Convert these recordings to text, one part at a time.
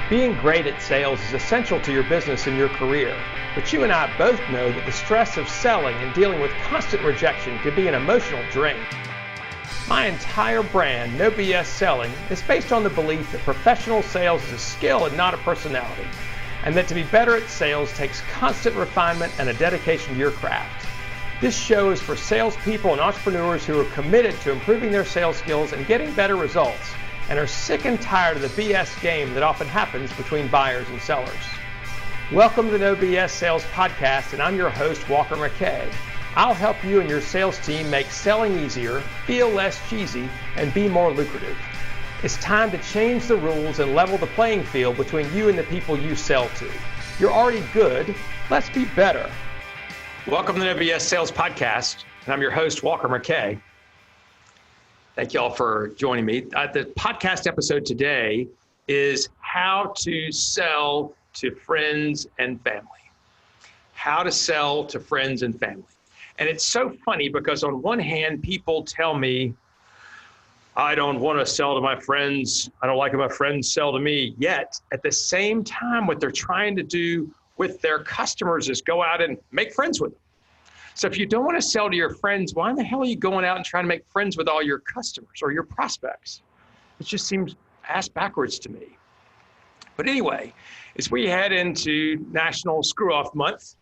Being great at sales is essential to your business and your career, but you and I both know that the stress of selling and dealing with constant rejection can be an emotional drain. My entire brand, No BS Selling, is based on the belief that professional sales is a skill and not a personality, and that to be better at sales takes constant refinement and a dedication to your craft. This show is for salespeople and entrepreneurs who are committed to improving their sales skills and getting better results, and are sick and tired of the BS game that often happens between buyers and sellers. Welcome to the No BS Sales Podcast, and I'm your host, Walker McKay. I'll help you and your sales team make selling easier, feel less cheesy, and be more lucrative. It's time to change the rules and level the playing field between you and the people you sell to. You're already good, let's be better. Welcome to the No BS Sales Podcast, and I'm your host, Walker McKay. Thank you all for joining me. The podcast episode today is how to sell to friends and family. How to sell to friends and family. And it's so funny because on one hand, people tell me, I don't want to sell to my friends. I don't like when my friends sell to me. Yet, at the same time, what they're trying to do with their customers is go out and make friends with them. So if you don't want to sell to your friends, why in the hell are you going out and trying to make friends with all your customers or your prospects? It just seems ass backwards to me. But anyway, as we head into National Screw-Off Month,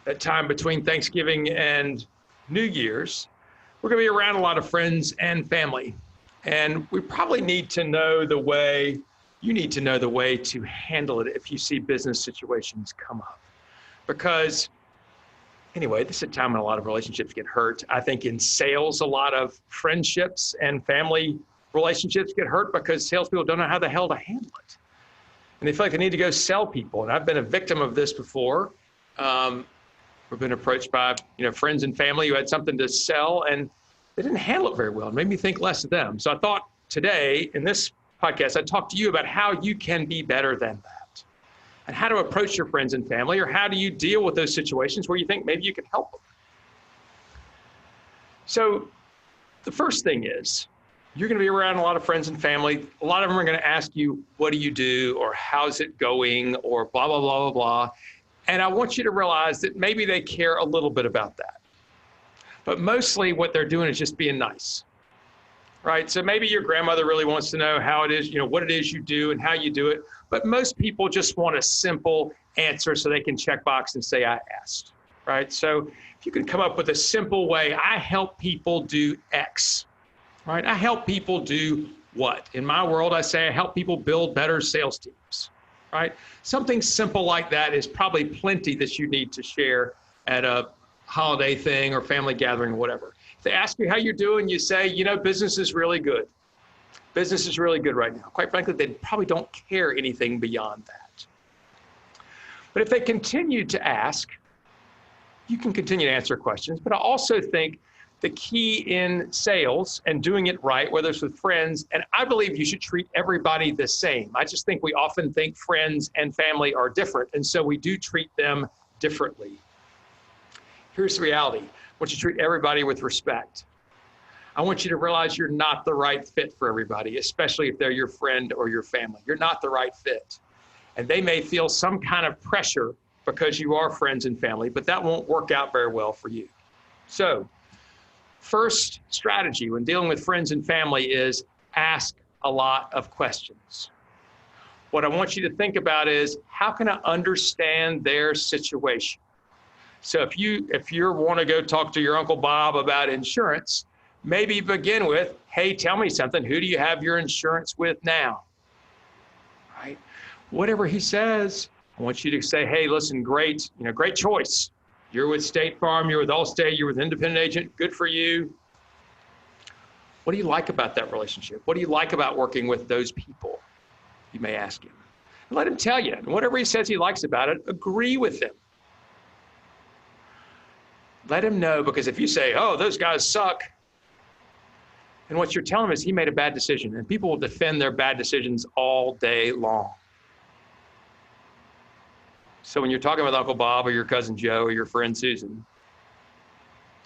that time between Thanksgiving and New Year's, we're going to be around a lot of friends and family. And we probably need to know the way, you need to know the way to handle it if you see business situations come up. Because anyway, this is a time when a lot of relationships get hurt. I think in sales, a lot of friendships and family relationships get hurt because salespeople don't know how the hell to handle it. And they feel like they need to go sell people. And I've been a victim of this before. We've been approached by friends and family who had something to sell, and they didn't handle it very well. It made me think less of them. So I thought today in this podcast, I'd talk to you about how you can be better than that. And how to approach your friends and family, or how do you deal with those situations where you think maybe you can help them? So the first thing is, you're going to be around a lot of friends and family. A lot of them are going to ask you, what do you do? Or how's it going? Or blah, blah, blah, blah, blah. And I want you to realize that maybe they care a little bit about that. But mostly what they're doing is just being nice, right? So maybe your grandmother really wants to know how it is, what it is you do and how you do it. But most people just want a simple answer so they can check box and say, I asked, right? So if you can come up with a simple way, I help people do X, right? I help people do what? In my world, I say I help people build better sales teams, right? Something simple like that is probably plenty that you need to share at a holiday thing or family gathering or whatever. If they ask you how you're doing, you say, business is really good. Business is really good right now. Quite frankly, they probably don't care anything beyond that. But if they continue to ask, you can continue to answer questions. But I also think the key in sales and doing it right, whether it's with friends, and I believe you should treat everybody the same. I just think we often think friends and family are different, and so we do treat them differently. Here's the reality. I want you to treat everybody with respect. I want you to realize you're not the right fit for everybody, especially if they're your friend or your family. You're not the right fit. And they may feel some kind of pressure because you are friends and family, but that won't work out very well for you. So, first strategy when dealing with friends and family is ask a lot of questions. What I want you to think about is, how can I understand their situation? So if you want to go talk to your Uncle Bob about insurance, maybe begin with, hey, tell me something. Who do you have your insurance with now? Right? Whatever he says, I want you to say, hey, listen, great choice. You're with State Farm, you're with Allstate, you're with Independent Agent. Good for you. What do you like about that relationship? What do you like about working with those people? You may ask him. And let him tell you. And whatever he says he likes about it, agree with him. Let him know, because if you say, oh, those guys suck, and what you're telling him is he made a bad decision, and people will defend their bad decisions all day long. So when you're talking with Uncle Bob or your cousin Joe or your friend Susan,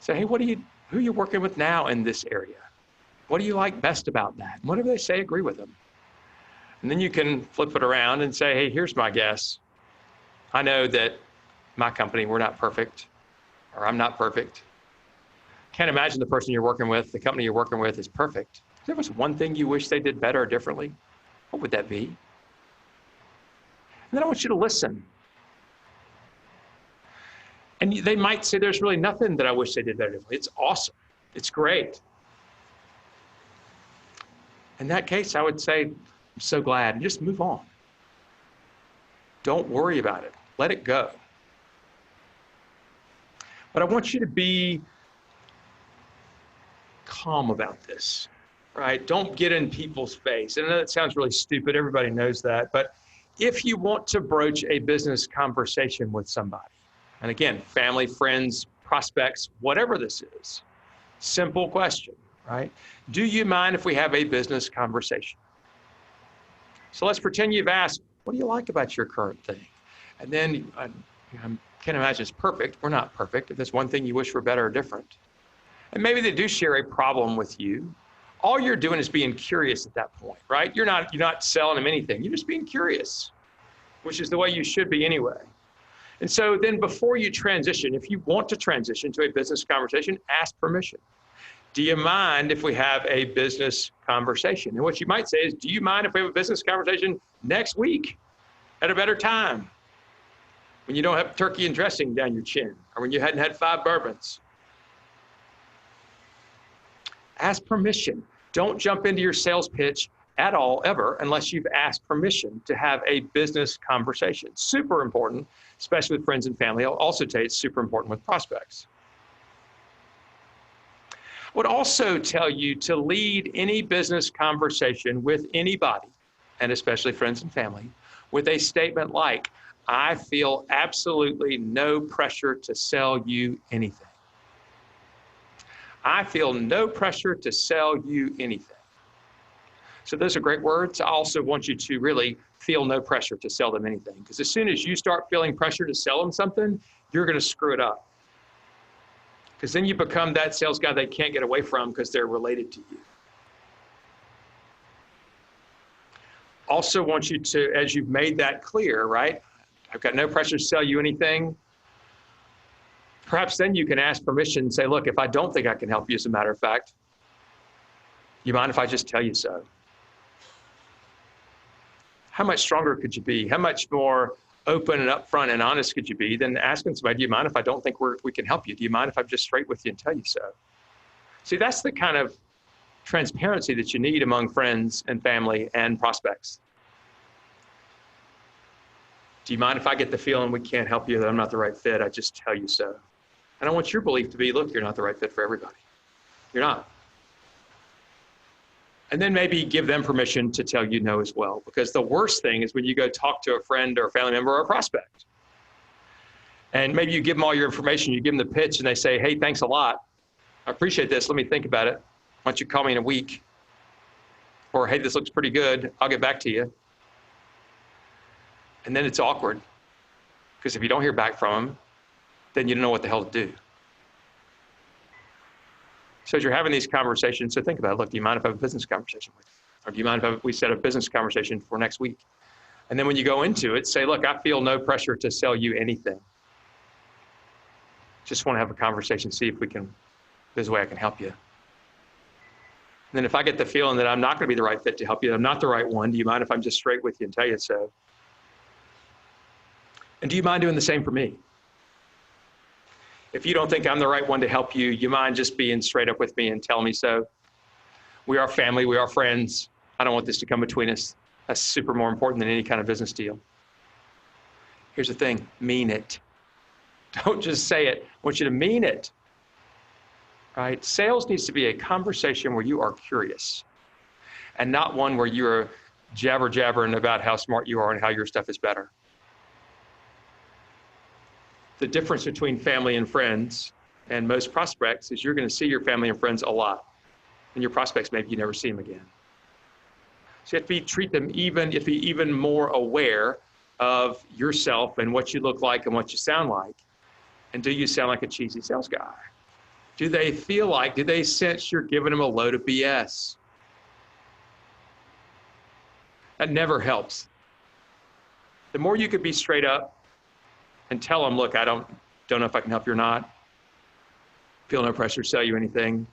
say, hey, who are you working with now in this area? What do you like best about that? And whatever they say, agree with them. And then you can flip it around and say, hey, here's my guess. I know that my company, we're not perfect, or I'm not perfect. Can't imagine the person you're working with, the company you're working with is perfect. If there was one thing you wish they did better or differently, what would that be? And then I want you to listen. And they might say, there's really nothing that I wish they did better differently. It's awesome. It's great. In that case, I would say, I'm so glad, and just move on. Don't worry about it. Let it go. But I want you to be calm about this, right? Don't get in people's face. And I know that sounds really stupid. Everybody knows that. But if you want to broach a business conversation with somebody, and again, family, friends, prospects, whatever this is, simple question, right? Do you mind if we have a business conversation? So let's pretend you've asked, what do you like about your current thing? And then I can't imagine it's perfect. We're not perfect. If there's one thing you wish were better or different. And maybe they do share a problem with you. All you're doing is being curious at that point, right? You're not selling them anything. You're just being curious, which is the way you should be anyway. And so then before you transition, if you want to transition to a business conversation, ask permission. Do you mind if we have a business conversation? And what you might say is, do you mind if we have a business conversation next week at a better time? When you don't have turkey and dressing down your chin, or when you hadn't had 5 bourbons. Ask permission. Don't jump into your sales pitch at all, ever, unless you've asked permission to have a business conversation. Super important, especially with friends and family. I'll also tell you it's super important with prospects. I would also tell you to lead any business conversation with anybody, and especially friends and family, with a statement like, I feel absolutely no pressure to sell you anything. I feel no pressure to sell you anything. So those are great words. I also want you to really feel no pressure to sell them anything, because as soon as you start feeling pressure to sell them something, you're going to screw it up. Because then you become that sales guy they can't get away from because they're related to you. Also want you to, as you've made that clear, right? I've got no pressure to sell you anything. Perhaps then you can ask permission and say, look, if I don't think I can help you, as a matter of fact, you mind if I just tell you so? How much stronger could you be? How much more open and upfront and honest could you be than asking somebody, do you mind if I don't think we can help you? Do you mind if I'm just straight with you and tell you so? See, that's the kind of transparency that you need among friends and family and prospects. Do you mind if I get the feeling we can't help you, that I'm not the right fit? I just tell you so. And I want your belief to be, look, you're not the right fit for everybody. You're not. And then maybe give them permission to tell you no as well. Because the worst thing is when you go talk to a friend or a family member or a prospect. And maybe you give them all your information, you give them the pitch, and they say, hey, thanks a lot. I appreciate this. Let me think about it. Why don't you call me in a week? Or, hey, this looks pretty good. I'll get back to you. And then it's awkward. Because if you don't hear back from them, then you don't know what the hell to do. So as you're having these conversations, so think about it. Look, do you mind if I have a business conversation with you? Or do you mind if we set a business conversation for next week? And then when you go into it, say, look, I feel no pressure to sell you anything. Just want to have a conversation, see if there's a way I can help you. And then if I get the feeling that I'm not going to be the right fit to help you, I'm not the right one, do you mind if I'm just straight with you and tell you so? And do you mind doing the same for me? If you don't think I'm the right one to help you, you mind just being straight up with me and tell me so? We are family, we are friends. I don't want this to come between us. That's super more important than any kind of business deal. Here's the thing, mean it. Don't just say it. I want you to mean it. Right? Sales needs to be a conversation where you are curious and not one where you're jabbering about how smart you are and how your stuff is better. The difference between family and friends and most prospects is you're going to see your family and friends a lot. And your prospects, maybe you never see them again. So you have to treat them even more aware of yourself and what you look like and what you sound like. And do you sound like a cheesy sales guy? Do they sense you're giving them a load of BS? That never helps. The more you could be straight up and tell them, look, I don't know if I can help you or not. Feel no pressure to sell you anything.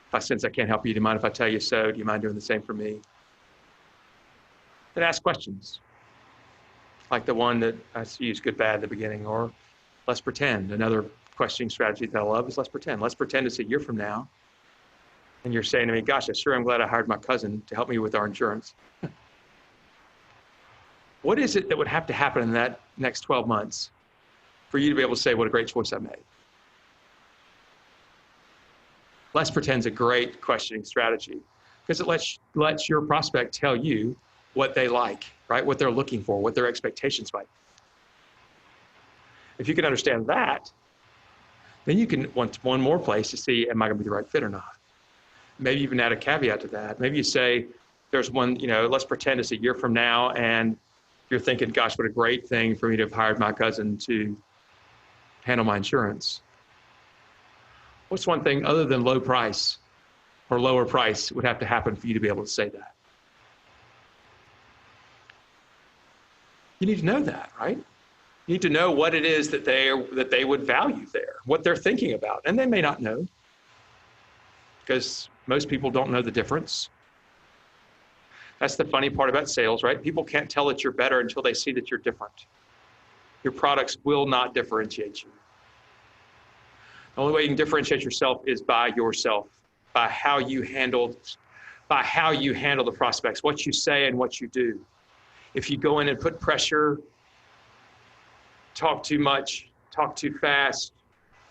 If I sense I can't help you, do you mind if I tell you so? Do you mind doing the same for me? Then ask questions. Like the one that I used good, bad at the beginning, or let's pretend. Another questioning strategy that I love is let's pretend. Let's pretend it's a year from now. And you're saying to me, gosh, I'm glad I hired my cousin to help me with our insurance. What is it that would have to happen in that next 12 months for you to be able to say, what a great choice I made? Let's pretend's a great questioning strategy because it lets your prospect tell you what they like, right? What they're looking for, what their expectations might be. If you can understand that, then you can want one more place to see, am I going to be the right fit or not? Maybe even add a caveat to that. Maybe you say, there's one, let's pretend it's a year from now and you're thinking, gosh, what a great thing for me to have hired my cousin to handle my insurance. What's one thing other than low price or lower price would have to happen for you to be able to say that? You need to know that, right? You need to know what it is that they would value there, what they're thinking about. And they may not know because most people don't know the difference. That's the funny part about sales, right? People can't tell that you're better until they see that you're different. Your products will not differentiate you. The only way you can differentiate yourself is by yourself, by how you handle the prospects, what you say and what you do. If you go in and put pressure, talk too much, talk too fast,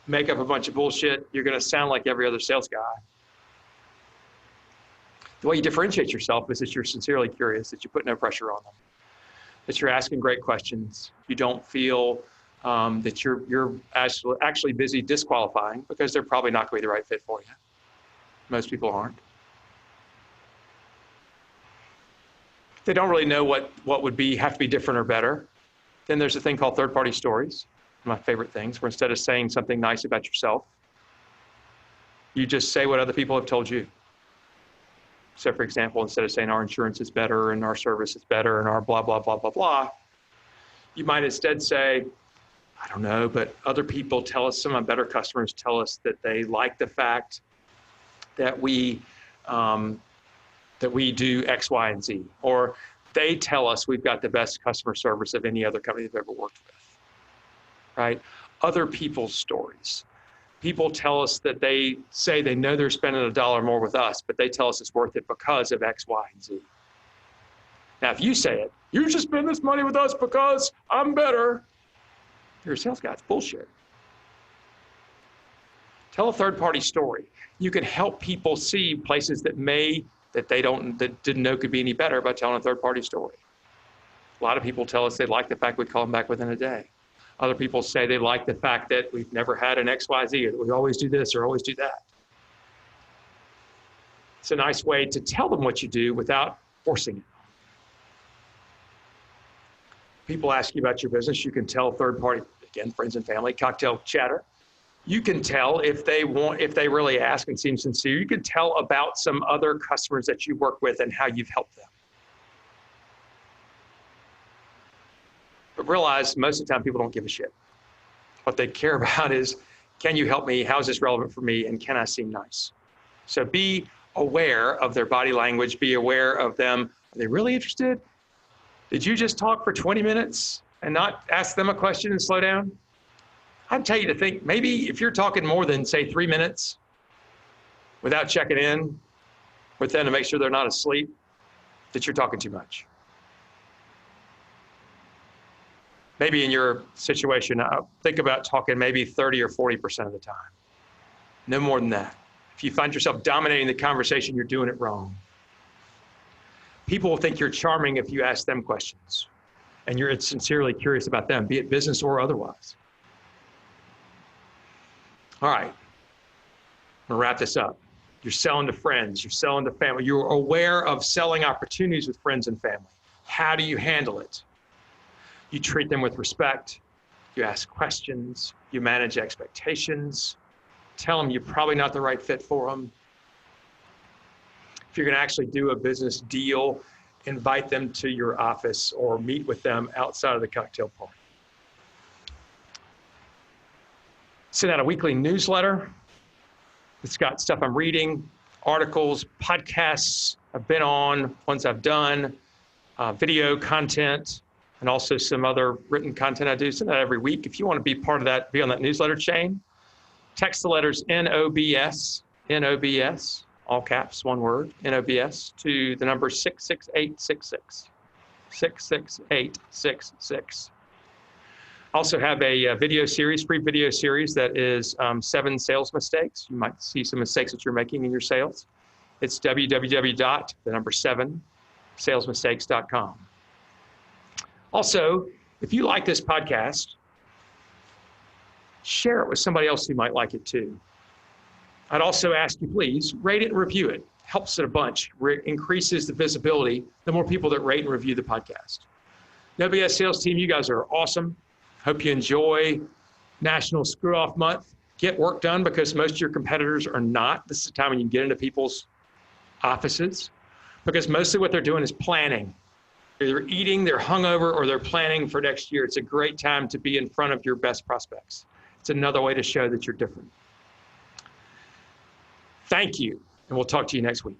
make up a bunch of bullshit, you're going to sound like every other sales guy. The way you differentiate yourself is that you're sincerely curious, that you put no pressure on them, that you're asking great questions. You don't feel that you're actually busy disqualifying because they're probably not going to be the right fit for you. Most people aren't. If they don't really know what would have to be different or better, then there's a thing called third-party stories, one of my favorite things, where instead of saying something nice about yourself, you just say what other people have told you. So for example, instead of saying our insurance is better and our service is better and our blah, blah, blah, blah, blah, you might instead say, I don't know, but other people tell us, some of my better customers tell us that they like the fact that we do X, Y, and Z, or they tell us we've got the best customer service of any other company they've ever worked with, right? Other people's stories. People tell us that they say they know they're spending $1 more with us, but they tell us it's worth it because of X, Y, and Z. Now, if you say it, you should spend this money with us because I'm better, you're a sales guy. It's bullshit. Tell a third-party story. You can help people see places that didn't know could be any better by telling a third-party story. A lot of people tell us they like the fact we call them back within a day. Other people say they like the fact that we've never had an XYZ, or that we always do this or always do that. It's a nice way to tell them what you do without forcing it. People ask you about your business, you can tell third party, again, friends and family, cocktail chatter. You can tell if they really ask and seem sincere. You can tell about some other customers that you work with and how you've helped them. But realize most of the time people don't give a shit. What they care about is, can you help me? How is this relevant for me? And can I seem nice? So be aware of their body language. Be aware of them. Are they really interested? Did you just talk for 20 minutes and not ask them a question and slow down? I'd tell you to think, maybe if you're talking more than, say, 3 minutes without checking in with them to make sure they're not asleep, that you're talking too much. Maybe in your situation, think about talking maybe 30 or 40% of the time. No more than that. If you find yourself dominating the conversation, you're doing it wrong. People will think you're charming if you ask them questions and you're sincerely curious about them, be it business or otherwise. All right, I'm gonna wrap this up. You're selling to friends, you're selling to family. You're aware of selling opportunities with friends and family. How do you handle it? You treat them with respect. You ask questions. You manage expectations. Tell them you're probably not the right fit for them. If you're going to actually do a business deal invite them to your office or meet with them outside of the cocktail party. Send out a weekly newsletter. It's got stuff I'm reading, articles, podcasts I've been on, ones I've done, video content, and also some other written content I do. Send that every week. If you want to be part of that, be on that newsletter chain, text the letters NOBS, all caps, one word, NOBS, to the number 66866, 66866. Also have a video series, free video series that is 7 sales mistakes. You might see some mistakes that you're making in your sales. It's www.7salesmistakes.com. Also, if you like this podcast, share it with somebody else who might like it too. I'd also ask you, please, rate it and review it. Helps it a bunch. Increases the visibility, the more people that rate and review the podcast. WS sales team, you guys are awesome. Hope you enjoy National Screw Off Month. Get work done because most of your competitors are not. This is the time when you get into people's offices because mostly what they're doing is planning. They're eating, they're hungover, or they're planning for next year. It's a great time to be in front of your best prospects. It's another way to show that you're different. Thank you, and we'll talk to you next week.